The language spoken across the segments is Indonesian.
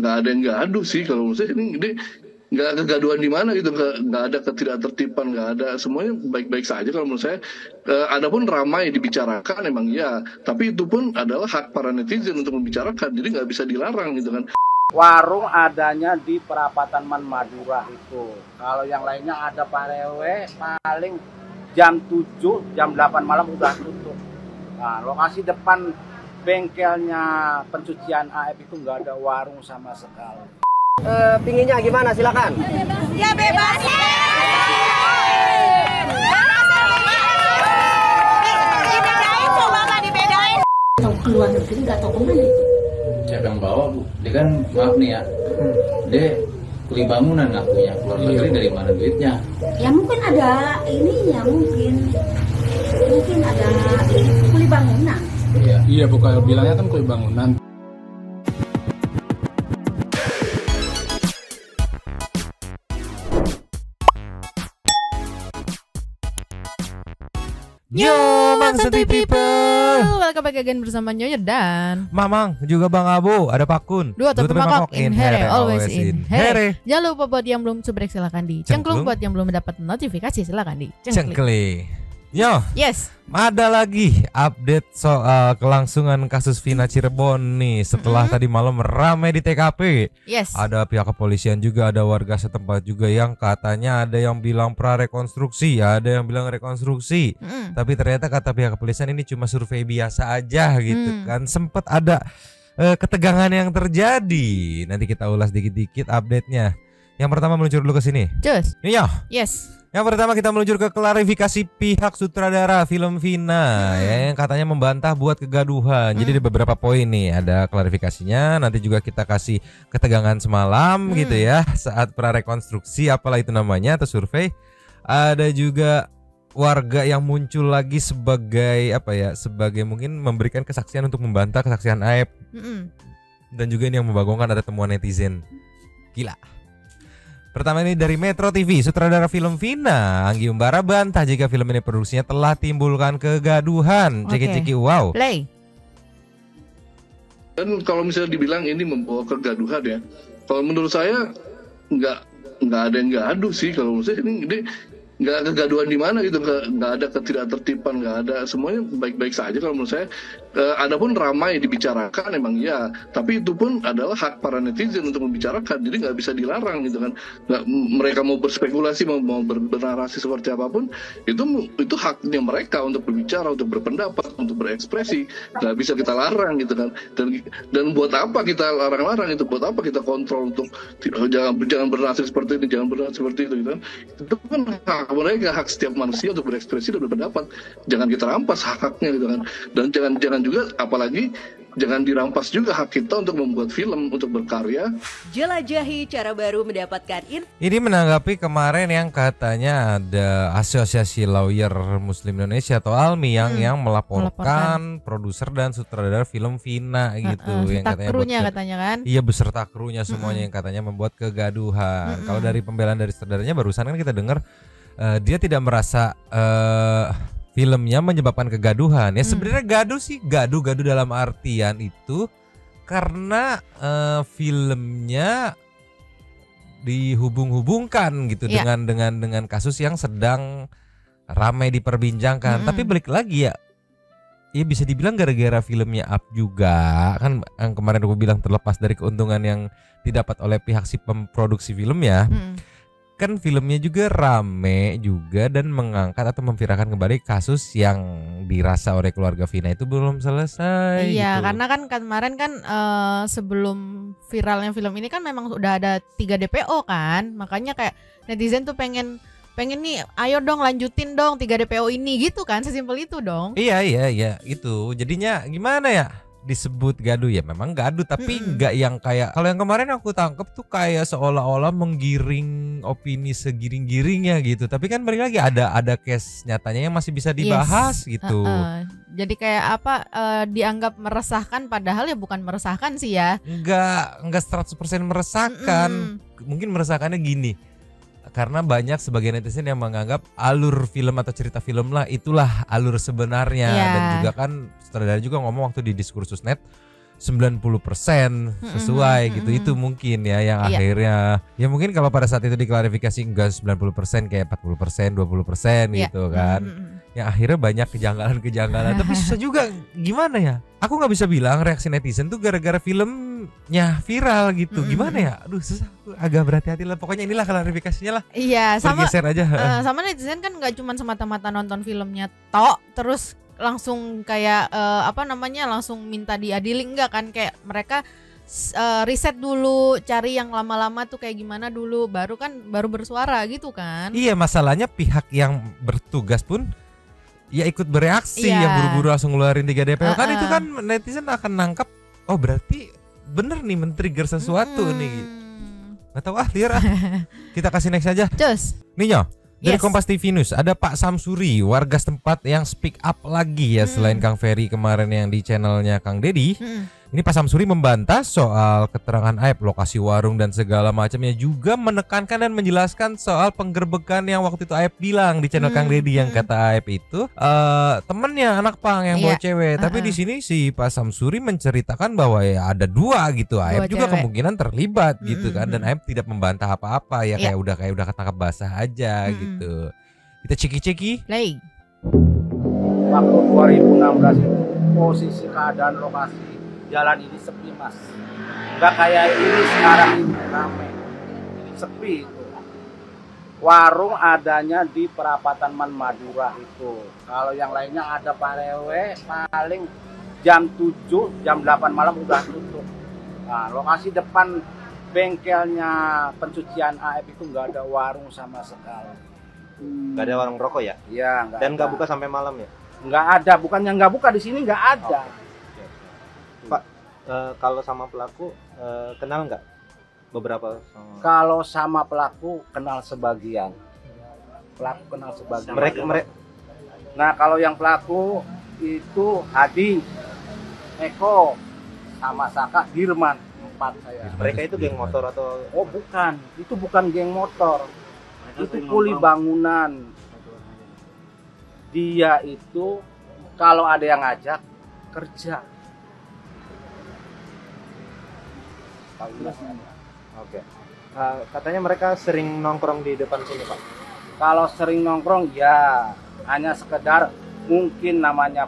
nggak ada yang gaduh sih kalau menurut saya. Ini nggak kegaduhan di mana gitu, nggak ada ketidaktertiban, nggak ada, semuanya baik-baik saja kalau menurut saya. Adapun ramai dibicarakan emang ya, tapi itu pun adalah hak para netizen untuk membicarakan, jadi nggak bisa dilarang gitu kan. Warung adanya di perapatan Man Madura itu. Kalau yang lainnya ada parewe paling jam 7, jam 8 malam udah tutup. Nah, lokasi depan bengkelnya pencucian AF itu nggak ada warung sama sekali. Pinginnya gimana? Silakan. Ya bebas. Dibedain, coba nggak dibedain. Tahu keluar negeri nggak tahu kemana itu. Siapa yang bawa, Bu? Dia kan maaf nih ya, dia kuli bangunan ngakunya, keluar negeri dari mana duitnya? Ya mungkin ada ininya, mungkin ada kuli bangunan. Iya, bukan bilangnya kan kuli bangunan. Yo, Mang Santuy People. Welcome back again bersama Nyonya dan Mamang, juga Bang Abu, ada Pakun. Dua tapi mangkok in here, always in here. Here. Jangan lupa buat yang belum subrek silakan di cengklung. Buat yang belum mendapat notifikasi silakan di cengklik. Cengkli. Yo, Yes. ada lagi update soal kelangsungan kasus Vina Cirebon nih. Setelah tadi malam ramai di TKP. Yes. Ada pihak kepolisian juga, ada warga setempat juga yang katanya ada yang bilang prarekonstruksi, ada yang bilang rekonstruksi. Tapi ternyata kata pihak kepolisian ini cuma survei biasa aja gitu kan. Sempat ada ketegangan yang terjadi. Nanti kita ulas dikit-dikit update-nya. Yang pertama meluncur dulu ke sini. Cus. Iya. Yes. Yang pertama kita meluncur ke klarifikasi pihak sutradara film Vina ya, yang katanya membantah buat kegaduhan. Jadi ada beberapa poin nih, ada klarifikasinya. Nanti juga kita kasih ketegangan semalam gitu ya saat prarekonstruksi apalah itu namanya atau survei. Ada juga warga yang muncul lagi sebagai apa ya, sebagai mungkin memberikan kesaksian untuk membantah kesaksian Aep. Dan juga ini yang membagongkan ada temuan netizen. Gila. Pertama ini dari Metro TV, sutradara film Vina Anggi Umbara bantah jika film ini produksinya telah timbulkan kegaduhan. Ceki-ceki wow. Play. Dan kalau misalnya dibilang ini membawa kegaduhan ya, kalau menurut saya nggak ada yang gaduh sih kalau menurut saya. Ini nggak kegaduhan di mana gitu, nggak ada ketidaktertiban, nggak ada, semuanya baik-baik saja kalau menurut saya. Adapun ramai dibicarakan emang ya, tapi itu pun adalah hak para netizen untuk membicarakan, jadi nggak bisa dilarang gitu kan. Mereka mau berspekulasi, mau bernarasi seperti apapun, itu haknya mereka untuk berbicara, untuk berpendapat, untuk berekspresi, nggak bisa kita larang gitu kan. Dan buat apa kita larang-larang itu, buat apa kita kontrol untuk jangan bernarasi seperti ini, jangan bernarasi seperti itu gitu kan. Itu kan hak mereka, hak setiap manusia untuk berekspresi dan berpendapat. Jangan kita rampas hak-haknya gitu kan. Dan jangan juga, apalagi jangan dirampas juga hak kita untuk membuat film, untuk berkarya. Jelajahi cara baru mendapatkan Ini menanggapi kemarin yang katanya ada Asosiasi Lawyer Muslim Indonesia atau ALMI yang melaporkan produser dan sutradara film Vina gitu, yang katanya krunya katanya kan. Iya, beserta krunya semuanya yang katanya membuat kegaduhan. Kalau dari pembelaan dari sutradaranya barusan kan kita dengar dia tidak merasa filmnya menyebabkan kegaduhan. Ya sebenarnya gaduh sih, gaduh dalam artian itu karena filmnya dihubung-hubungkan gitu dengan kasus yang sedang ramai diperbincangkan. Tapi balik lagi ya bisa dibilang gara-gara filmnya up juga kan, yang kemarin aku bilang terlepas dari keuntungan yang didapat oleh pihak si pemproduksi filmnya. Kan filmnya juga rame juga dan mengangkat atau memviralkan kembali kasus yang dirasa oleh keluarga Vina itu belum selesai. Iya, gitu. karena kan kemarin kan sebelum viralnya film ini kan memang udah ada 3 DPO kan, makanya kayak netizen tuh pengen nih, ayo dong lanjutin dong 3 DPO ini gitu kan, sesimpel itu dong. Iya itu jadinya gimana ya? Disebut gaduh ya memang gaduh, tapi nggak yang kayak kalau yang kemarin aku tangkep tuh kayak seolah-olah menggiring opini segiring-giringnya gitu. Tapi kan balik lagi ada case nyatanya yang masih bisa dibahas gitu. Jadi kayak apa dianggap meresahkan padahal ya bukan meresahkan sih ya. Enggak 100% meresahkan. Mungkin meresahkannya gini. Karena banyak sebagian netizen yang menganggap alur film atau cerita film lah itulah alur sebenarnya. Dan juga kan sutradara juga ngomong waktu di Diskursus Net, 90% sesuai gitu. Itu mungkin ya yang akhirnya ya mungkin kalau pada saat itu diklarifikasi enggak 90% kayak 40%, 20% gitu kan. Yang akhirnya banyak kejanggalan-kejanggalan. Tapi susah juga gimana ya? Aku nggak bisa bilang reaksi netizen tuh gara-gara filmnya viral gitu. Gimana ya? Aduh susah. Agak berhati-hati lah. Pokoknya inilah klarifikasinya lah. Iya, sama aja. Sama netizen kan nggak cuma semata-mata nonton filmnya tok terus langsung kayak langsung minta diadili, enggak kan, kayak mereka riset dulu, cari yang lama-lama tuh kayak gimana dulu, baru bersuara gitu kan. Iya, masalahnya pihak yang bertugas pun ya ikut bereaksi, yang buru-buru langsung ngeluarin 3 DPO kan itu kan netizen akan nangkap, oh berarti bener nih men-trigger sesuatu nih. Nggak tahu liar Kita kasih next aja. Cus. Ninyo. Dari Kompas TV News ada Pak Samsuri, warga setempat yang speak up lagi ya selain Kang Ferry kemarin yang di channelnya Kang Dedi. Ini Pak Samsuri membantah soal keterangan Aep, lokasi warung dan segala macamnya, juga menekankan dan menjelaskan soal penggerbekan yang waktu itu Aep bilang di channel Kang Dedi, yang kata Aep itu temennya anak pang yang bawa cewek. Tapi di sini si Pak Samsuri menceritakan bahwa ya ada 2 gitu. Aep juga kemungkinan terlibat gitu kan, dan Aep tidak membantah apa-apa ya, kayak udah ketangkap basah aja gitu. Kita ceki-ceki. Play. Waktu 2016 itu posisi keadaan lokasi jalan ini sepi, Mas. Nggak kayak ini sekarang ini ramai. Sepi itu. Warung adanya di perapatan Man Madura itu. Kalau yang lainnya ada parewe paling jam 7, jam 8 malam udah tutup. Nah, lokasi depan bengkelnya pencucian AF itu nggak ada warung sama sekali. Nggak ada warung rokok ya? Iya, nggak. Dan nggak buka sampai malam ya? Nggak ada, bukannya nggak buka, di sini nggak ada. Pak, kalau sama pelaku kenal nggak beberapa? Kalau sama pelaku kenal sebagian. Pelaku kenal sebagian. Mereka. Nah, kalau yang pelaku itu Hadi, Eko, sama Saka, Dirman, 4 saya. Mereka itu geng motor atau? Oh bukan, itu bukan geng motor. Itu kuli bangunan. Dia itu kalau ada yang ngajak kerja. Oke. Katanya mereka sering nongkrong di depan sini, Pak. Kalau sering nongkrong ya hanya sekedar mungkin namanya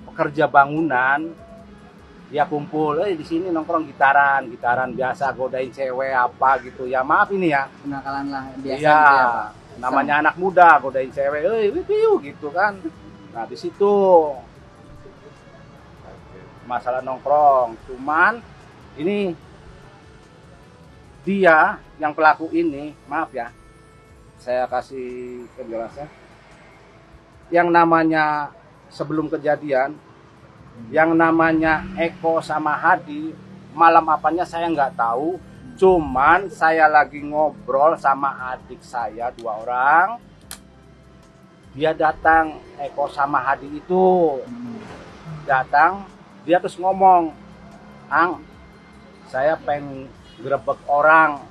pekerja bangunan, dia kumpul di sini nongkrong gitaran biasa, godain cewek apa gitu ya, maaf ini ya, kenakalan lah biasa ya, gitu ya, Pak. namanya anak muda godain cewek gitu kan. Nah di situ masalah nongkrong. Cuman ini dia yang pelaku ini, maaf ya, saya kasih penjelasan. Yang namanya sebelum kejadian, yang namanya Eko sama Hadi, malam apanya saya nggak tahu. Cuman saya lagi ngobrol sama adik saya 2 orang. Dia datang, Eko sama Hadi itu datang, dia terus ngomong, "Ang, saya pengen grebek orang."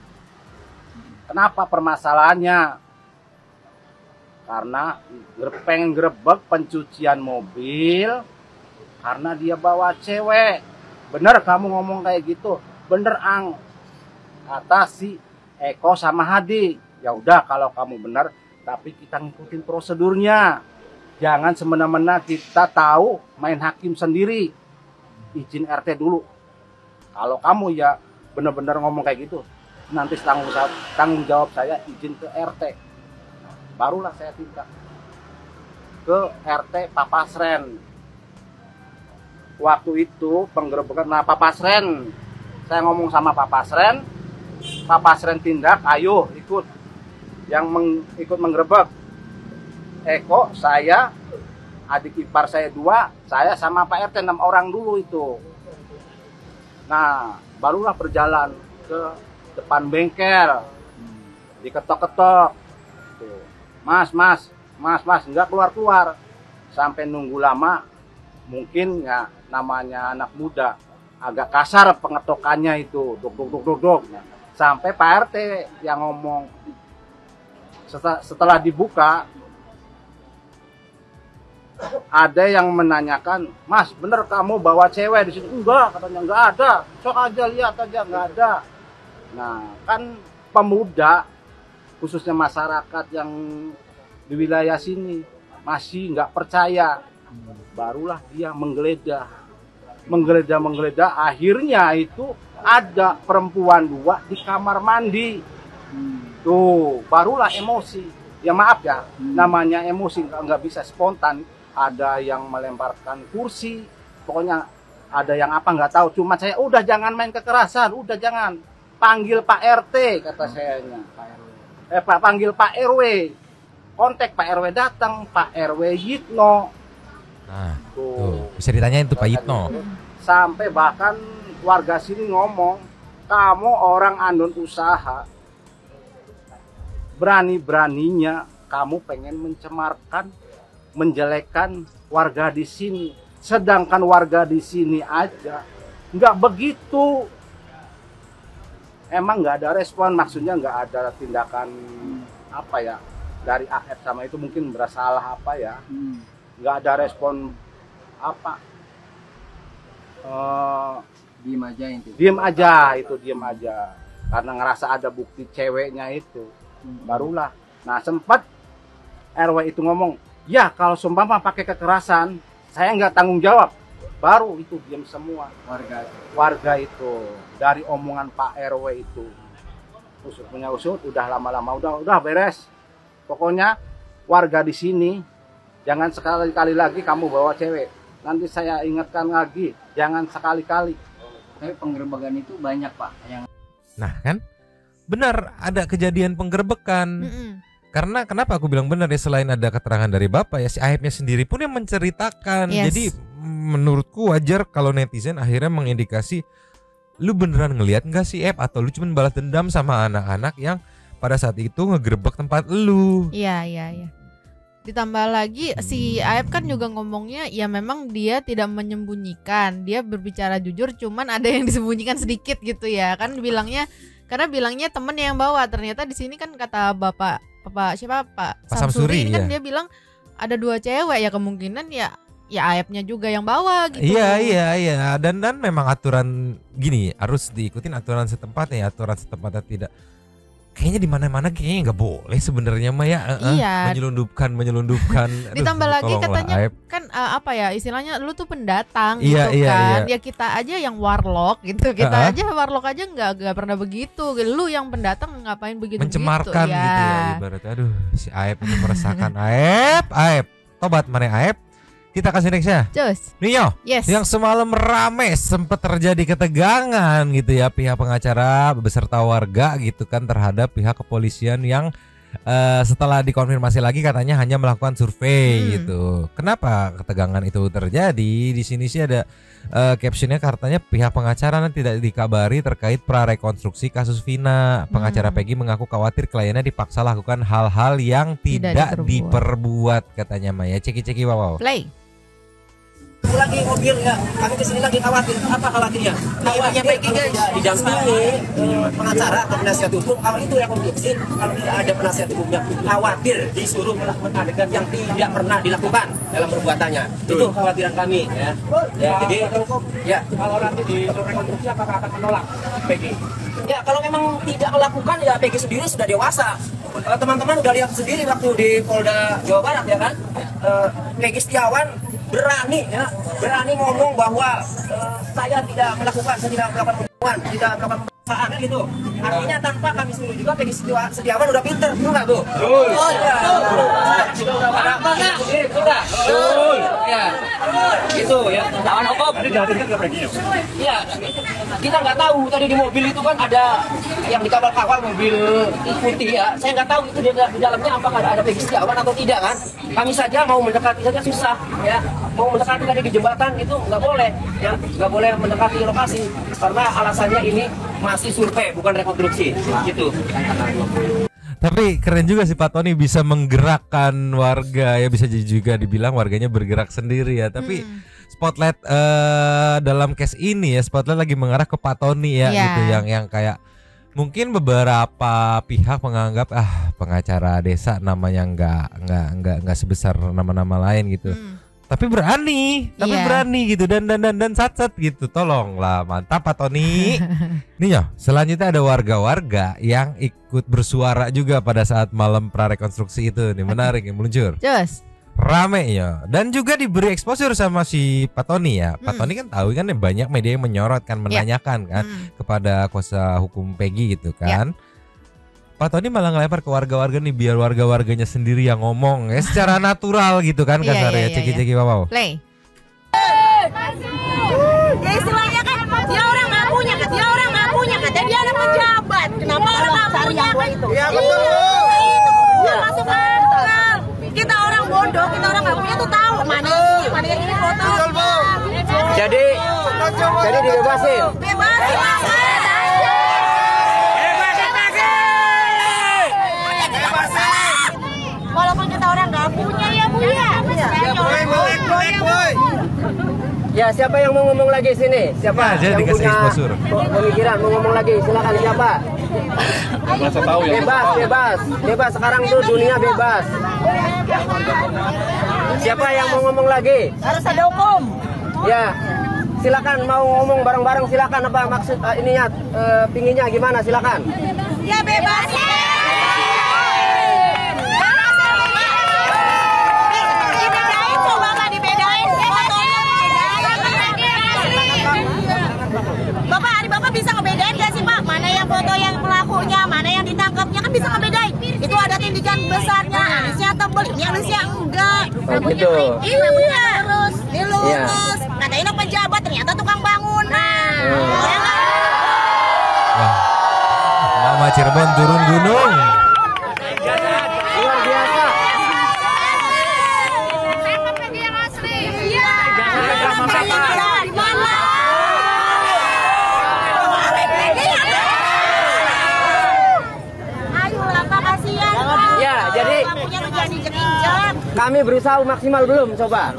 Kenapa permasalahannya? Karena pengen grebek pencucian mobil karena dia bawa cewek. Bener kamu ngomong kayak gitu? Bener, Ang, kata si Eko sama Hadi. Ya udah kalau kamu benar, tapi kita ngikutin prosedurnya. Jangan semena-mena kita tahu main hakim sendiri. Izin RT dulu. Kalau kamu ya benar-benar ngomong kayak gitu, nanti tanggung jawab saya izin ke RT. Barulah saya minta ke RT Papasren. Waktu itu penggerebekan, nah Papasren, saya ngomong sama Papasren, Papasren tindak, ayo ikut, yang ikut menggerebek. Eko, saya, adik ipar saya 2, saya sama Pak RT 6 orang dulu itu. Nah, barulah berjalan ke depan bengkel, diketok-ketok. Mas, enggak keluar-keluar. Sampai nunggu lama, mungkin ya namanya anak muda, agak kasar pengetokannya itu, duk. Sampai Pak RT yang ngomong, setelah dibuka, Ada yang menanyakan, Mas, bener kamu bawa cewek di sini? Enggak, katanya enggak ada. Sok aja lihat aja, enggak ada. Nah, kan pemuda, khususnya masyarakat yang di wilayah sini masih nggak percaya. Barulah dia menggeledah, akhirnya itu ada perempuan 2 di kamar mandi. Tuh, barulah emosi. Ya maaf ya, namanya emosi nggak bisa spontan. Ada yang melemparkan kursi, pokoknya ada yang apa nggak tahu. Cuma saya udah jangan main kekerasan, udah jangan, panggil Pak RT kata sayanya. Panggil Pak RW, kontak Pak RW datang, Pak RW Yitno. Nah, tuh bisa ditanyain tuh Pak Yitno. Sampai bahkan warga sini ngomong, kamu orang andon usaha, berani-beraninya kamu pengen mencemarkan, menjelekkan warga di sini, sedangkan warga di sini aja nggak begitu. Emang nggak ada respon, maksudnya nggak ada tindakan apa ya dari AF sama itu, mungkin bersalah apa ya, nggak ada respon apa, Diem aja itu. Diem aja karena ngerasa ada bukti ceweknya itu. Barulah, nah sempat RW itu ngomong, ya kalau sumpah pakai kekerasan saya nggak tanggung jawab. Baru itu diam semua warga itu dari omongan Pak RW itu. Usut udah lama-lama udah beres. Pokoknya warga di sini jangan sekali-kali lagi kamu bawa cewek. Nanti saya ingatkan lagi, jangan sekali-kali. Tapi penggerebekan itu banyak Pak yang. Nah kan, benar ada kejadian penggerbekan. Karena kenapa aku bilang benar ya, selain ada keterangan dari bapak ya, si Aibnya sendiri pun yang menceritakan. Jadi menurutku wajar kalau netizen akhirnya mengindikasi, lu beneran ngelihat nggak sih Aib, atau lu cuma balas dendam sama anak-anak yang pada saat itu ngegerebek tempat lu. Iya. Ditambah lagi si Aib kan juga ngomongnya ya memang dia tidak menyembunyikan, dia berbicara jujur, cuman ada yang disembunyikan sedikit gitu ya kan, karena bilangnya temen yang bawa. Ternyata di sini kan kata Bapak Samsuri kan dia bilang ada 2 cewek, ya kemungkinan ya Aibnya juga yang bawa gitu. Iya. Dan memang aturan gini harus diikutin aturan setempatnya. Aturan setempatnya tidak. Kayaknya di mana-mana kayaknya nggak boleh sebenarnya Maya. Iya. Menyelundupkan. Ditambah lagi katanya Aib. kan apa ya istilahnya, lu tuh pendatang Iya, gitu kan. iya. Ya kita aja yang warlock gitu. Kita aja warlock aja nggak pernah begitu. Lu yang pendatang ngapain begitu? Mencemarkan gitu ya. Ibaratnya aduh si Aib ini meresahkan. Aib. Tobat mana Aib? Kita kasih nextnya. Cus. Nio. Yes. Yang semalam rame sempat terjadi ketegangan gitu ya, pihak pengacara beserta warga gitu kan terhadap pihak kepolisian yang setelah dikonfirmasi lagi katanya hanya melakukan survei gitu. Kenapa ketegangan itu terjadi? Di sini sih ada captionnya, katanya pihak pengacara tidak dikabari terkait prarekonstruksi kasus Vina. Pengacara Peggy mengaku khawatir kliennya dipaksa lakukan hal-hal yang tidak diperbuat katanya Maya. Ceki wow. Play. Lagi mobil ya, kami kesini lagi khawatir. Apa khawatirnya? Khawatirnya Peggy guys didampingi pengacara atau penasihat hukum. Kalau itu rekonstruksi, kalau tidak ada penasihat hukumnya, khawatir disuruh melakukan adegan yang tidak pernah dilakukan dalam perbuatannya. Itu khawatiran kami ya. Jadi ya kalau nanti disuruh rekonstruksi apakah akan menolak Peggy? Ya kalau memang tidak melakukan ya Peggy sendiri sudah dewasa. Teman-teman udah lihat sendiri waktu di Polda Jawa Barat ya kan. Peggy Setiawan berani ngomong bahwa saya tidak melakukan pembunuhan, tidak melakukan pembunuhan gitu. Artinya tanpa kami suruh juga Peggy Setiawan udah pinter, betul nggak tuh? Oh iya. Ya, gitu ya. Lawan hukum. Iya, kita nggak tahu tadi di mobil itu kan ada yang dikawal-kawal mobil putih ya. Saya nggak tahu itu di dalamnya apakah ada Peggy Setiawan atau tidak kan. Kami saja mau mendekati saja susah ya. Mau mendekati tadi di jembatan itu nggak boleh ya, nggak boleh mendekati lokasi karena alasannya ini masih survei bukan rekonstruksi gitu. Tapi keren juga sih Pak Tony bisa menggerakkan warga ya, bisa juga dibilang warganya bergerak sendiri ya. Tapi spotlight dalam case ini ya, spotlight lagi mengarah ke Pak Tony ya gitu, yang kayak mungkin beberapa pihak menganggap pengacara desa namanya nggak sebesar nama-nama lain gitu. Tapi berani gitu dan sat gitu. Tolonglah, mantap Pak Tony. Nih ya, selanjutnya ada warga-warga yang ikut bersuara juga pada saat malam prarekonstruksi itu. Nih menarik yang meluncur. Terus rame ya, dan juga diberi exposure sama si Pak Tony ya. Pak Tony kan tahu kan banyak media yang menyorot kan, menanyakan kan kepada kuasa hukum Peggy gitu kan. Pak Tony malah ngelempar ke warga-warga nih biar warga-warganya sendiri yang ngomong ya secara natural gitu kan kasarnya. Ceki-ceki Wow. Play. Ya istilahnya kan dia orang nggak punya kata dia anak pejabat. Kenapa orang nggak punya kan? Iya betul. Iya masuk akal. Kita orang bodoh, kita orang nggak punya tuh tahu mana yang ini foto. Jadi dibebasin. Bebasin walaupun kita orang nggak punya ya Bu ya. Ya siapa yang mau ngomong lagi sini? Siapa yang punya pemikiran mau ngomong lagi? Silakan siapa? Bebas. Sekarang tuh dunia bebas. Siapa yang mau ngomong lagi? Harus ada hukum. Ya, silakan mau ngomong bareng-bareng silakan. Apa maksud ininya? Pinginnya gimana? Silakan. Ya bebas. Bapak bisa ngebedain gak sih Pak? Mana yang foto yang pelakunya, mana yang ditangkapnya kan bisa ngebedain. Itu ada tindikan besarnya, alisnya tebel, ini alisnya enggak. Gitu. Iya, terus ini lurus. Katanya pejabat ternyata tukang bangunan. Mama Cirebon turun gunung. Luar biasa. Kami berusaha maksimal belum coba.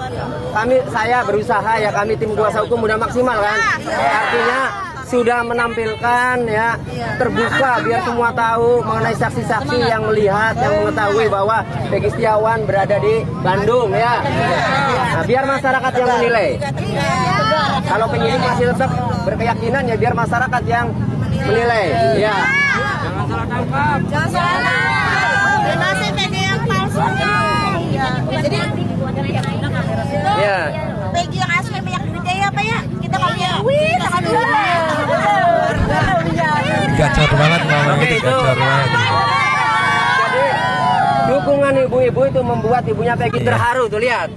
Saya berusaha ya, kami tim kuasa hukum udah maksimal kan. Artinya sudah menampilkan ya terbuka biar semua tahu mengenai saksi-saksi yang melihat, yang mengetahui bahwa Peggy Setiawan berada di Bandung ya. Nah, biar masyarakat yang menilai. Kalau penyidik masih tetap berkeyakinan ya biar masyarakat yang menilai. Ya. Jangan salah tangkap. Jangan salah. Bebasin Peggy yang palsu. Jadi ya. Peggy yang asli banyak duitnya ya Pak ya. Kita nggak punya duit, akan Gacor banget ngomong itu, gacor banget. Jadi dukungan ibu-ibu itu membuat ibunya Peggy terharu tuh lihat.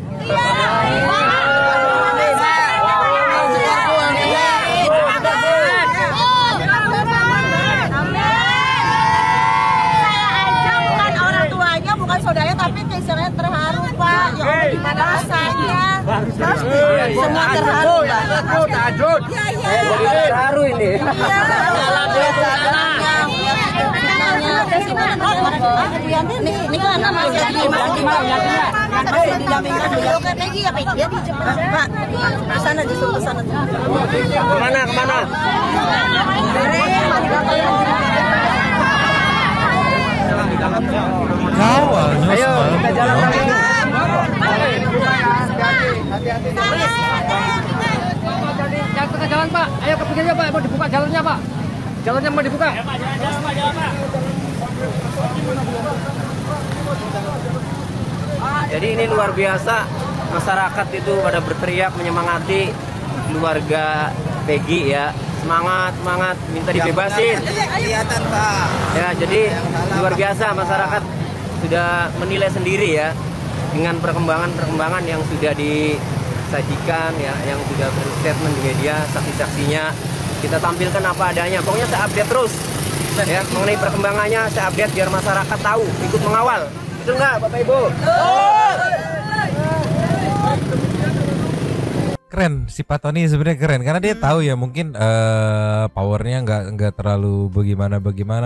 Saudaranya tapi keisarnya terharu Pak. Ya gimana rasanya? Semua terharu Pak. Terharu ini. Ini kan masih didampingkan beliau kan lagi ya Pak. Dia di Jepang Pak. Ke sana disuruh ke sana. Kemana? Kawal, ayo kita jalan lagi. Jangan tengah jalan Pak. Ayo ke pinggirnya Pak. Mau dibuka jalannya Pak. Jalannya mau dibuka. Jadi ini luar biasa. Masyarakat itu pada berteriak menyemangati keluarga Peggy ya. Semangat, minta dibebasin. Kelihatan Pak. Ya, jadi luar biasa masyarakat sudah menilai sendiri ya dengan perkembangan yang sudah disajikan ya, yang sudah berstatement di media, saksi-saksinya kita tampilkan apa adanya. Pokoknya saya update terus ya mengenai perkembangannya, saya update biar masyarakat tahu, ikut mengawal. Betul nggak Bapak Ibu? Keren si Pak Tony sebenarnya keren karena dia tahu ya mungkin powernya nggak terlalu bagaimana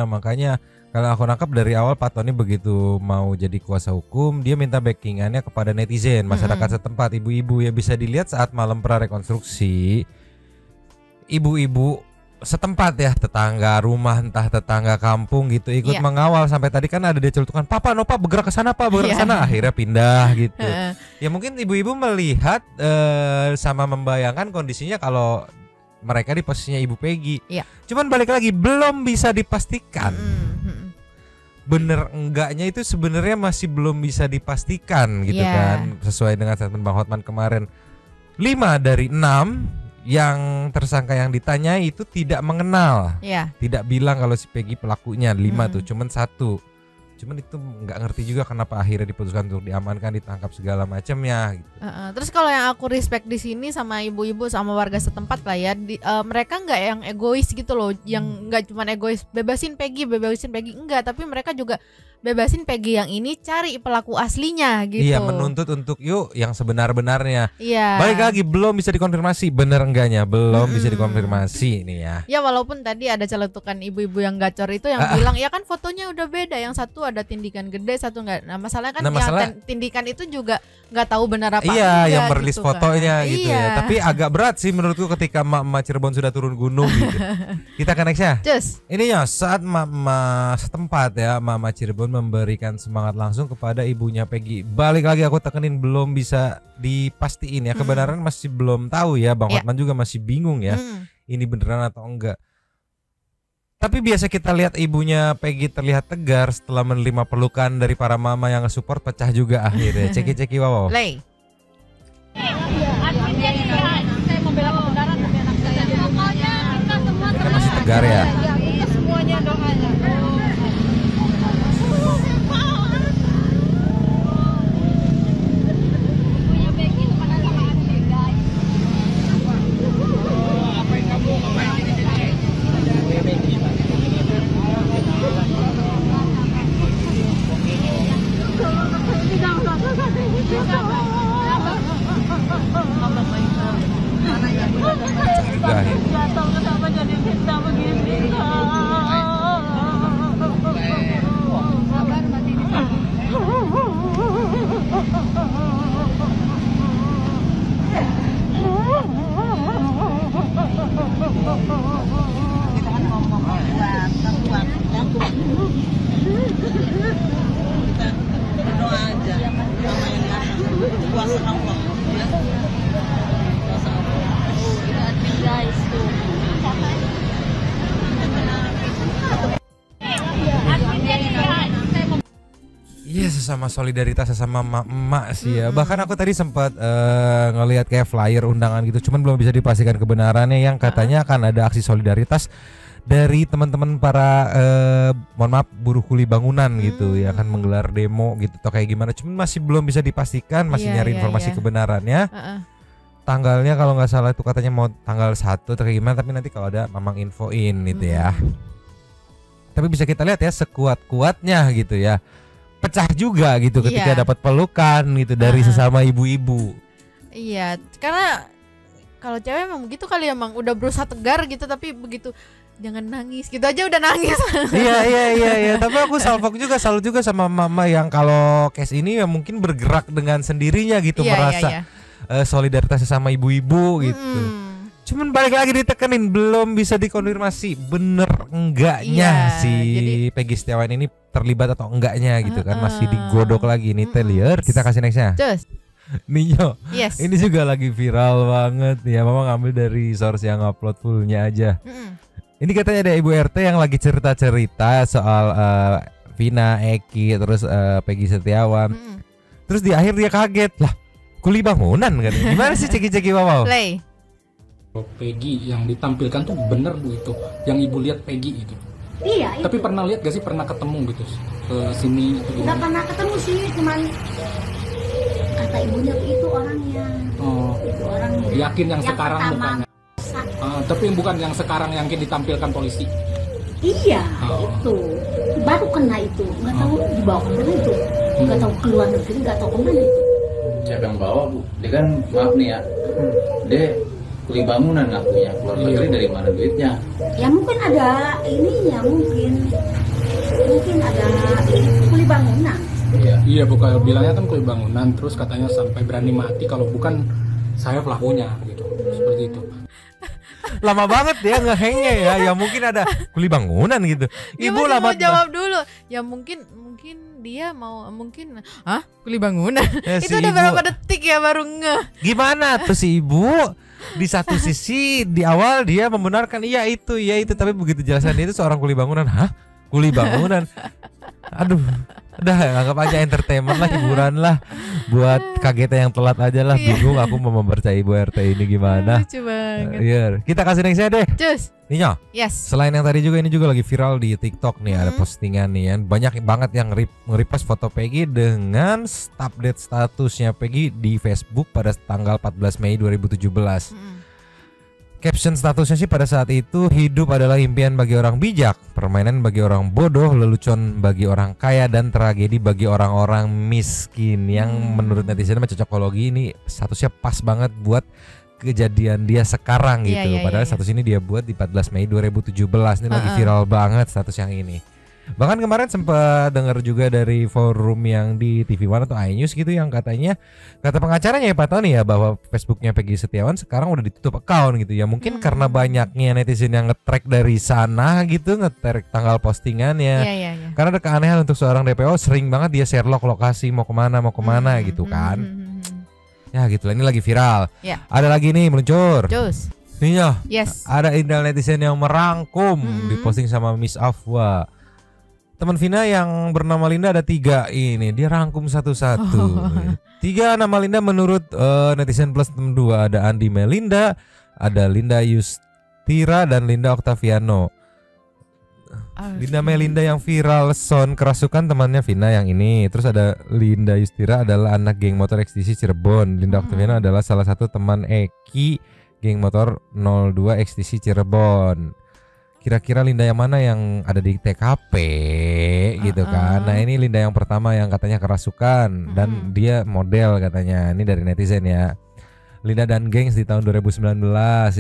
makanya kalau aku nangkap dari awal Pak Tony begitu mau jadi kuasa hukum dia minta backingannya kepada netizen masyarakat setempat ibu-ibu ya bisa dilihat saat malam prarekonstruksi ibu-ibu setempat ya, tetangga rumah, entah tetangga kampung gitu ikut mengawal sampai tadi kan ada dia celutukan, "Papa, no Pak, bergerak ke sana Pak, bergerak ke sana." Akhirnya pindah gitu. Ya mungkin ibu-ibu melihat sama membayangkan kondisinya kalau mereka di posisinya Ibu Peggy. Cuman balik lagi belum bisa dipastikan. Bener enggaknya itu sebenarnya masih belum bisa dipastikan gitu kan. Sesuai dengan statement Bang Hotman kemarin, 5 dari 6 yang tersangka yang ditanya itu tidak mengenal, tidak bilang kalau si Peggy pelakunya. 5 tuh, cuman 1. Cuman itu nggak ngerti juga kenapa akhirnya diputuskan untuk diamankan, ditangkap segala macamnya gitu. Terus kalau yang aku respect di sini sama ibu-ibu sama warga setempat lah ya, mereka nggak yang egois gitu loh, yang nggak cuma egois bebasin Peggy enggak, tapi mereka juga bebasin Peggy yang ini, cari pelaku aslinya gitu. Iya, menuntut untuk yuk yang sebenar-benarnya. Iya. Balik lagi belum bisa dikonfirmasi bener enggaknya, belum bisa dikonfirmasi nih ya. Ya walaupun tadi ada celetukan ibu-ibu yang gacor itu yang bilang ya kan fotonya udah beda, yang satu ada tindikan gede, satu enggak. Nah masalahnya kan yang tindikan itu juga nggak tahu benar apa. Iya, yang merilis gitu fotonya kan. gitu ya. Tapi agak berat sih menurutku ketika emak-emak Cirebon sudah turun gunung gitu. Kita ke nextnya. Ini ya saat emak-emak setempat ya, emak-emak Cirebon memberikan semangat langsung kepada ibunya Peggy. Balik lagi aku tekenin belum bisa dipastiin ya, kebenaran masih belum tahu ya. Bang Hotman juga masih bingung ya. Ini beneran atau enggak. Tapi biasa kita lihat ibunya Peggy terlihat tegar setelah menerima pelukan dari para mama yang nge-support, pecah juga akhirnya. Ceki-ceki wow. Play. Kita masih tegar ya. Semuanya doanya. Jatuh kenapa jadi kita begini? Berdoa aja sama yang kuasa Allah. Guys, tuh. Iya, sesama solidaritas, sesama emak-emak sih ya. Bahkan aku tadi sempat ngelihat kayak flyer undangan gitu, cuman belum bisa dipastikan kebenarannya, yang katanya akan ada aksi solidaritas dari teman-teman para mohon maaf buruh kuli bangunan gitu ya, akan menggelar demo gitu atau kayak gimana. Cuman masih belum bisa dipastikan, masih nyari informasi kebenarannya. Tanggalnya kalau nggak salah itu katanya mau tanggal 1 atau kayak gimana, tapi nanti kalau ada Mamang infoin gitu ya. Tapi bisa kita lihat ya sekuat-kuatnya gitu ya, pecah juga gitu ketika dapat pelukan gitu dari sesama ibu-ibu. Iya, karena kalau cewek emang begitu kali, emang udah berusaha tegar gitu, tapi begitu jangan nangis gitu aja udah nangis. Iya. Tapi aku salut juga sama mama yang kalau case ini ya mungkin bergerak dengan sendirinya gitu, merasa solidaritas sama ibu-ibu gitu. Cuman balik lagi ditekenin belum bisa dikonfirmasi bener enggaknya si Peggy Setiawan ini terlibat atau enggaknya gitu kan, masih digodok lagi nih Telier. Kita kasih nextnya. Ninyo, ini juga lagi viral banget ya. Mama ngambil dari source yang upload fullnya aja. Ini katanya ada Ibu RT yang lagi cerita-cerita soal Vina, Eki, terus Peggy Setiawan. Terus di akhir dia kaget lah, kuli bangunan kan? Gimana sih ceki-ceki wow? Play. Peggy yang ditampilkan tuh bener Bu itu, yang Ibu lihat Peggy itu. Iya. Tapi pernah lihat gak sih, pernah ketemu gitu ke sini? Nggak pernah ketemu sih, cuman kata ibunya itu orangnya. Itu orangnya. Yakin yang sekarang mukanya? Tapi bukan yang sekarang yang ditampilkan polisi. Iya, itu baru kena itu, nggak tahu dibawa kemana itu, nggak tahu keluar negeri, nggak tahu kemana itu. Siapa yang bawa Bu? Dia kan maaf nih ya, dia kuli bangunan ngakunya, keluar negeri dari mana duitnya? Ya mungkin ada ininya, mungkin ada kuli bangunan. Iya bukan, bilangnya kan kuli bangunan, terus katanya sampai berani mati kalau bukan saya pelakunya gitu, seperti itu. lama banget dia ngehengnya ya. Ya mungkin ada kuli bangunan gitu. Ibu ya, lama mau jawab dulu. Ya mungkin dia mau kuli bangunan. Ya, itu si udah ibu, berapa detik ya baru ngeh. Gimana tuh si ibu? Di satu sisi di awal dia membenarkan iya itu, tapi begitu jelasan dia itu seorang kuli bangunan. Kuli bangunan. Aduh, udah anggap aja entertainment lah, hiburan lah. Buat kagetnya yang telat aja lah. Bingung aku mau mempercayai Ibu RT ini gimana. Lucu banget. Iya, kita kasih nextnya deh. Cus. Nino. Yes. Selain yang tadi juga, ini juga lagi viral di TikTok nih, ada postingan nih kan. Banyak banget yang nge-repost foto Peggy dengan update statusnya Peggy di Facebook pada tanggal 14 Mei 2017. Caption statusnya sih pada saat itu, hidup adalah impian bagi orang bijak, permainan bagi orang bodoh, lelucon bagi orang kaya, dan tragedi bagi orang-orang miskin. Yang menurut netizen cocokologi ini statusnya pas banget buat kejadian dia sekarang gitu. Padahal status ini dia buat di 14 Mei 2017. Ini lagi viral banget status yang ini. Bahkan kemarin sempat dengar juga dari forum yang di TV One atau iNews gitu, yang kata pengacaranya ya Pak Tony ya, bahwa Facebooknya Peggy Setiawan sekarang udah ditutup account gitu ya. Mungkin karena banyaknya netizen yang nge-track dari sana gitu, nge-track tanggal postingannya. Karena ada keanehan untuk seorang DPO, sering banget dia share lokasi mau kemana gitu kan. Ya gitu lah, ini lagi viral. Ada lagi nih meluncur. Nih ya, ada Indal netizen yang merangkum diposting sama Miss Afwa. Teman Vina yang bernama Linda ada 3 ini, dia rangkum satu-satu. 3 nama Linda menurut netizen plus 2, ada Andi Melinda, ada Linda Yustira, dan Linda Octaviano. Linda Melinda yang viral sound kerasukan temannya Vina yang ini. Terus ada Linda Yustira adalah anak geng motor XTC Cirebon. Linda Octaviano adalah salah satu teman Eki geng motor 02 XTC Cirebon. Kira-kira Linda yang mana yang ada di TKP gitu kan. Nah ini Linda yang pertama yang katanya kerasukan dan dia model katanya. Ini dari netizen ya. Linda dan Gengs di tahun 2019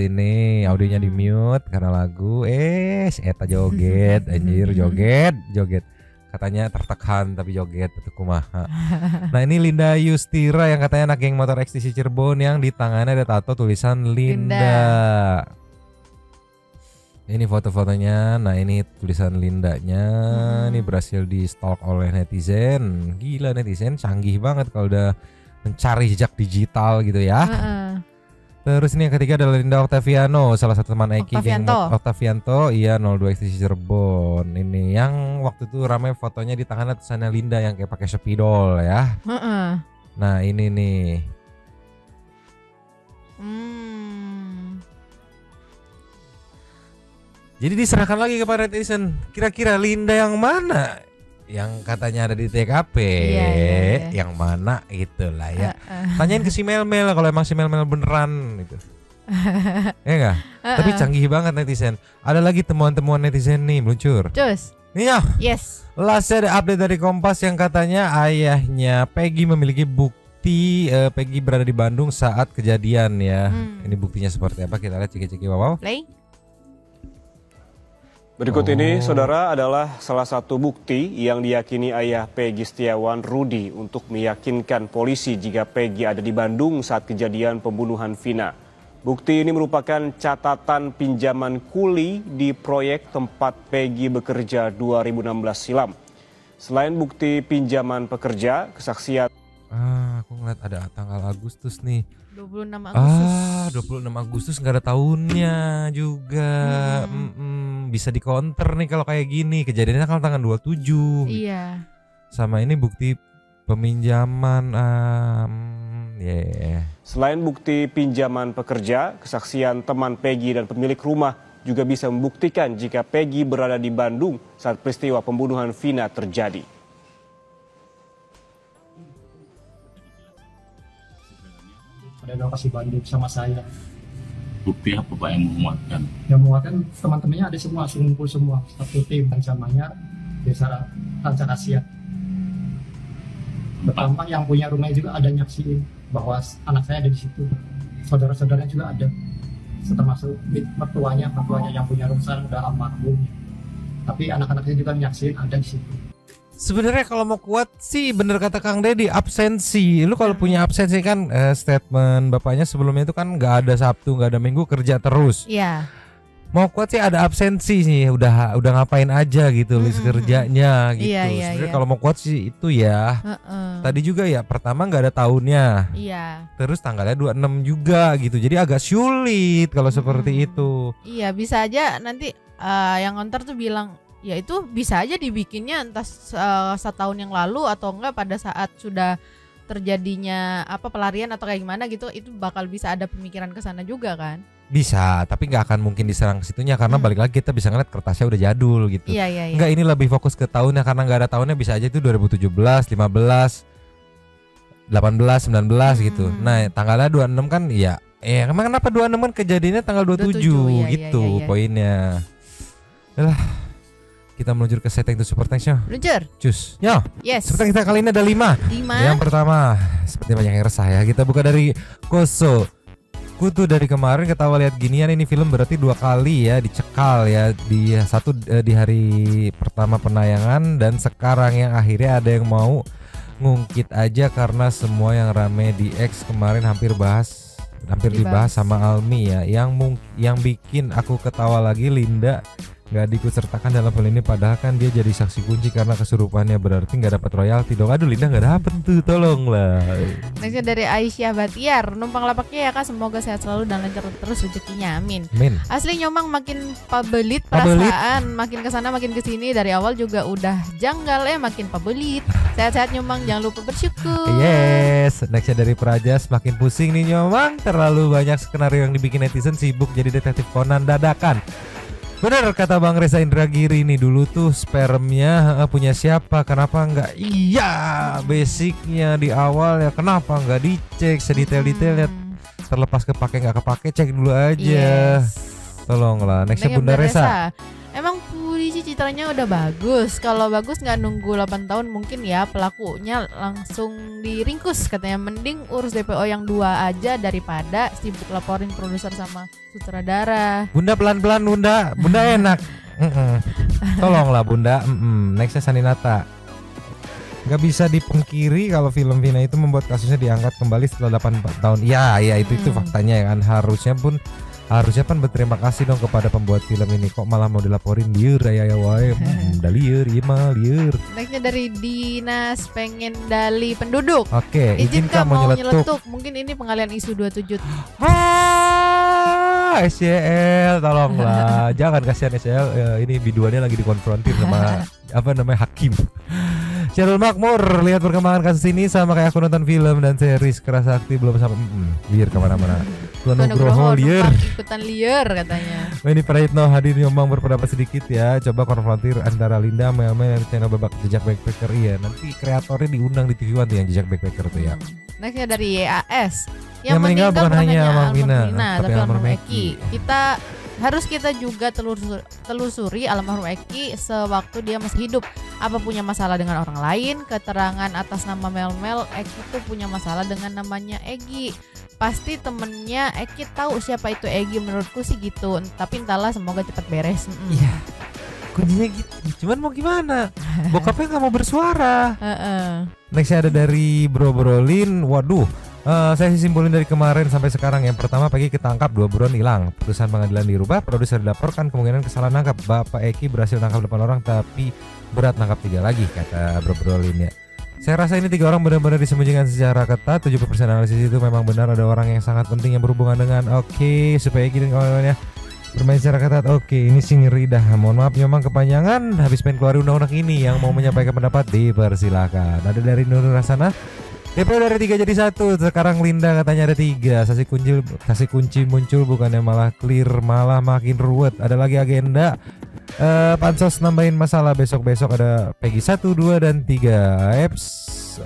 ini audionya di mute karena lagu eta joget anjir, joget katanya tertekan tapi joget itu kumaha. Nah ini Linda Yustira yang katanya anak geng motor XTC Cirebon yang di tangannya ada tato tulisan Linda. Ini foto-fotonya. Nah ini tulisan Lindanya. Ini berhasil di stalk oleh netizen. Gila, netizen canggih banget kalau udah mencari jejak digital gitu ya. Terus ini yang ketiga adalah Linda Octaviano, salah satu teman Eki geng Octavianto, iya 02 XTC Cirebon. Ini yang waktu itu ramai fotonya di tangannya tulisannya Linda yang kayak pakai spidol ya. Nah ini nih. Jadi diserahkan lagi kepada netizen. Kira-kira Linda yang mana? Yang katanya ada di TKP, yang mana itulah ya. Tanyain ke si Mel kalau emang si Mel beneran gitu. Ya enggak? Tapi canggih banget netizen. Ada lagi temuan-temuan netizen nih meluncur. Nih ya. Last ada update dari Kompas yang katanya ayahnya Peggy memiliki bukti Peggy berada di Bandung saat kejadian ya. Ini buktinya seperti apa? Kita lihat ciki-ciki wow. Berikut ini, saudara, adalah salah satu bukti yang diyakini ayah Peggy Setiawan, Rudi, untuk meyakinkan polisi jika Peggy ada di Bandung saat kejadian pembunuhan Vina. Bukti ini merupakan catatan pinjaman kuli di proyek tempat Peggy bekerja 2016 silam. Selain bukti pinjaman pekerja, kesaksian... aku ngeliat ada tanggal Agustus nih. 26 Agustus. 26 Agustus nggak ada tahunnya juga. Bisa di counter nih kalau kayak gini. Kejadiannya kan tanggal 27. Iya. Sama ini bukti peminjaman. Selain bukti pinjaman pekerja, kesaksian teman Peggy dan pemilik rumah juga bisa membuktikan jika Peggy berada di Bandung saat peristiwa pembunuhan Vina terjadi. Ada lokasi Bandung sama saya. Bukti apa Pak yang menguatkan? Yang menguatkan teman-temannya ada semua, ngumpul semua, satu tim ancamannya desa Rancang Asia. Pertama yang punya rumah juga ada nyaksiin bahwa anak saya ada di situ. Saudara-saudaranya juga ada, termasuk mertuanya yang punya rumah sekarang udah almarhum. Tapi anak-anaknya juga nyaksiin ada di situ. Sebenarnya kalau mau kuat sih bener kata Kang Deddy, absensi. Lu kalau punya absensi kan statement bapaknya sebelumnya itu kan nggak ada Sabtu, nggak ada Minggu, kerja terus. Iya. Mau kuat sih ada absensi sih, udah ngapain aja gitu list kerjanya gitu. Sebenarnya kalau mau kuat sih itu ya. Tadi juga ya pertama nggak ada tahunnya. Iya. Terus tanggalnya 26 juga gitu. Jadi agak sulit kalau seperti itu. Iya, bisa aja nanti yang ngontor tuh bilang ya itu bisa aja dibikinnya entah setahun yang lalu atau enggak pada saat sudah terjadinya pelarian atau kayak gimana gitu, itu bakal bisa ada pemikiran ke sana juga kan. Bisa, tapi nggak akan mungkin diserang ke situnya karena balik lagi kita bisa ngeliat kertasnya udah jadul gitu. Iya. Enggak, ini lebih fokus ke tahunnya karena nggak ada tahunnya, bisa aja itu 2017, 15, 18, 19 gitu. Nah, tanggalnya 26 kan ya. Emang kenapa 26 kan kejadiannya tanggal 27 gitu poinnya. Yalah. Kita meluncur ke setting to super thanks-nya. Luncur. Cus. Yo. Yes. Super thanks kita kali ini ada 5. Yang pertama, seperti banyak yang resah ya. Kita buka dari Koso. Kutu dari kemarin ketawa lihat ginian, ini film berarti 2 kali ya dicekal ya. Satu di hari pertama penayangan dan sekarang yang akhirnya ada yang mau ngungkit aja karena semua yang rame di X kemarin hampir dibahas sama Almi ya. Yang bikin aku ketawa lagi Linda nggak diikutsertakan dalam film ini, padahal kan dia jadi saksi kunci karena kesurupannya, berarti nggak dapat royalti dong. Aduh, Linda nggak dapet tuh, tolonglah. Nextnya dari Aisyah Batiar, numpang lapaknya ya Kak, semoga sehat selalu dan lancar terus rezekinya, amin. Asli Nyomang makin pabelit perasaan, makin kesana makin kesini, dari awal juga udah janggal makin pabelit. Sehat-sehat Nyomang, jangan lupa bersyukur. Yes. Nextnya dari Prajas, makin pusing nih Nyomang, terlalu banyak skenario yang dibikin netizen, sibuk jadi detektif Conan dadakan. Bener kata Bang Reza Indragiri nih, dulu tuh spermnya punya siapa, kenapa enggak? Iya, basicnya di awal ya kenapa enggak dicek sedetail-detailnya, terlepas kepake nggak kepake cek dulu aja. Tolonglah. Nextnya Bunda Reza. Emang polisi citranya udah bagus. Kalau bagus nggak nunggu 8 tahun mungkin ya, pelakunya langsung diringkus katanya. Mending urus DPO yang 2 aja daripada sibuk laporin produser sama sutradara. Bunda pelan-pelan Bunda. Bunda enak. Tolonglah Bunda. Nextnya Saninata. Gak bisa dipungkiri kalau film Vina itu membuat kasusnya diangkat kembali setelah 8 tahun. Ya itu faktanya ya kan. Harusnya kan berterima kasih dong kepada pembuat film ini, kok malah mau dilaporin liur ya wae. Liur, iya mah liur. Nextnya dari Dinas Pengen Dali Penduduk. Oke, izinkan mau nyeletuk. Mungkin ini pengalian isu 27. SCL tolonglah. Jangan kasihan SCL, ini biduannya lagi dikonfrontir sama hakim. Syarul Makmur, lihat perkembangan kasus ini sama kayak aku nonton film dan series Kerasa Sakti belum sampai liar kemana-mana. Tuan Nugroho liar, ikutan liar katanya. Ini Prayitno hadir Nyomang berpendapat sedikit ya. Coba konfrontir antara Linda sama yang channel babak jejak backpacker. Iya, nanti kreatornya diundang di TV One tuh yang jejak backpacker tuh ya. Nextnya dari YAS. Yang meninggal bukan hanya Almarhumina, tapi almarhum Eki. Kita juga telusuri almarhum Eki sewaktu dia masih hidup. Apa punya masalah dengan orang lain? Keterangan atas nama Mel Eki tuh punya masalah dengan namanya Egi. Pasti temennya Eki tahu siapa itu Egi, menurutku sih gitu. Tapi entahlah, semoga cepat beres. Iya. Kuncinya gitu. Cuman mau gimana? Bokapnya nggak mau bersuara. Nextnya ada dari Bro Brolin. Waduh. Saya simpulin dari kemarin sampai sekarang. Yang pertama, Peggy ketangkap, 2 buron hilang. Putusan pengadilan dirubah, produser dilaporkan, kemungkinan kesalahan nangkap. Bapak Eki berhasil nangkap 8 orang, tapi berat nangkap 3 lagi, kata Bro Brolin ya. Saya rasa ini 3 orang benar-benar disembunyikan secara ketat. 70% analisis itu memang benar, ada orang yang sangat penting yang berhubungan dengan supaya Eki dan kawan-kawannya bermain secara ketat. Ini sih ngeri dah. Mohon maaf memang kepanjangan, habis pengen keluar undang-undang ini. Yang mau menyampaikan pendapat dipersilakan. Ada dari Nur Rasana. DPO dari 3 jadi 1. Sekarang Linda katanya ada 3. Saksi kunci muncul, bukannya malah clear, malah makin ruwet. Ada lagi agenda pansos nambahin masalah. Besok-besok ada Peggy 1, 2, dan 3.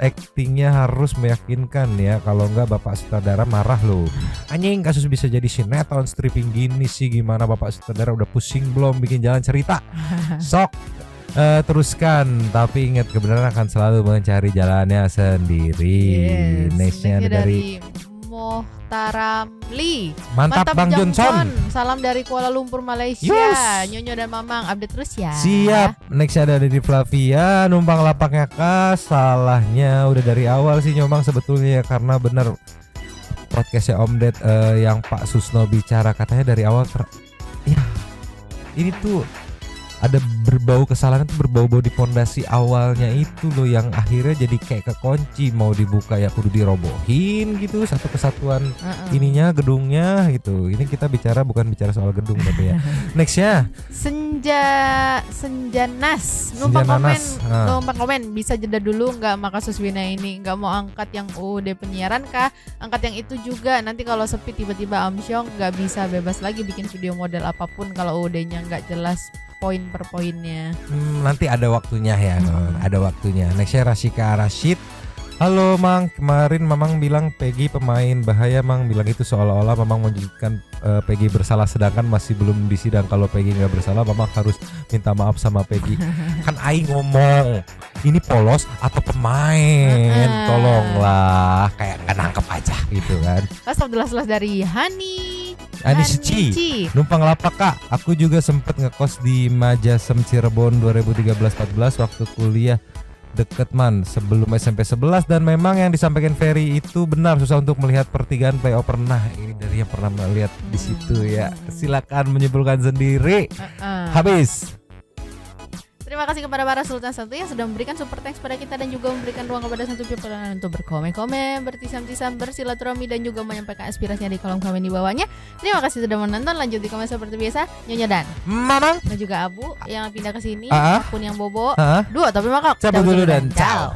Actingnya harus meyakinkan ya. Kalau enggak Bapak sutradara marah loh. Anjing, kasus bisa jadi sinetron stripping gini sih. Gimana Bapak sutradara udah pusing belum bikin jalan cerita? Sok teruskan, tapi ingat kebenaran akan selalu mencari jalannya sendiri. Nextnya ada dari Atta Ramli. Mantap Bang Johnson. Salam dari Kuala Lumpur Malaysia. Yes. Nyonyo dan Mamang update terus ya. Siap. Next ada dari Flavia, numpang lapaknya Kas. Salahnya udah dari awal sih Nyomang sebetulnya, karena bener podcastnya Om Ded yang Pak Susno bicara katanya dari awal ya ini tuh ada berbau kesalahan, itu berbau-bau di pondasi awalnya itu loh, yang akhirnya jadi kayak kekunci, mau dibuka ya kudu dirobohin gitu satu kesatuan ininya gedungnya gitu. Ini kita bukan bicara soal gedung tapi ya. Nextnya Senjanas numpang komen bisa jeda dulu nggak sama kasus Wina ini, nggak mau angkat yang UUD penyiaran kah, angkat yang itu juga, nanti kalau sepi tiba-tiba Amsyong nggak bisa bebas lagi bikin video model apapun kalau UUD-nya nggak jelas poin per poinnya. Nanti ada waktunya ya, ada waktunya. Nextnya Rasika Rashid. Halo Mang, kemarin Mamang bilang Peggy pemain bahaya, Mang bilang itu seolah-olah Mamang menjadikan Peggy bersalah, sedangkan masih belum disidang. Kalau Peggy nggak bersalah, Mamang harus minta maaf sama Peggy. Kan Aing ngomong ini polos atau pemain, tolonglah, kayak nggak nangkep aja gitu kan. Astagfirullah dari Anici, numpang lapak Kak. Aku juga sempet ngekos di Majasem Cirebon 2013-14 waktu kuliah deket man sebelum SMP 11, dan memang yang disampaikan Ferry itu benar, susah untuk melihat pertigaan playoff. Pernah ini dari yang pernah melihat di situ ya. Silakan menyimpulkan sendiri. Habis. Terima kasih kepada para Sultan Satu yang sudah memberikan super thanks pada kita dan juga memberikan ruang kepada Satu People untuk berkomen-komen, bertisam-tisam, bersilaturahmi dan juga menyampaikan aspirasinya di kolom komen di bawahnya. Terima kasih sudah menonton. Lanjut di komen seperti biasa. Nyonya dan Mamang dan juga Abu yang pindah ke sini. Akun yang bobo. Dua tapi makak. Cabut dulu dan ciao.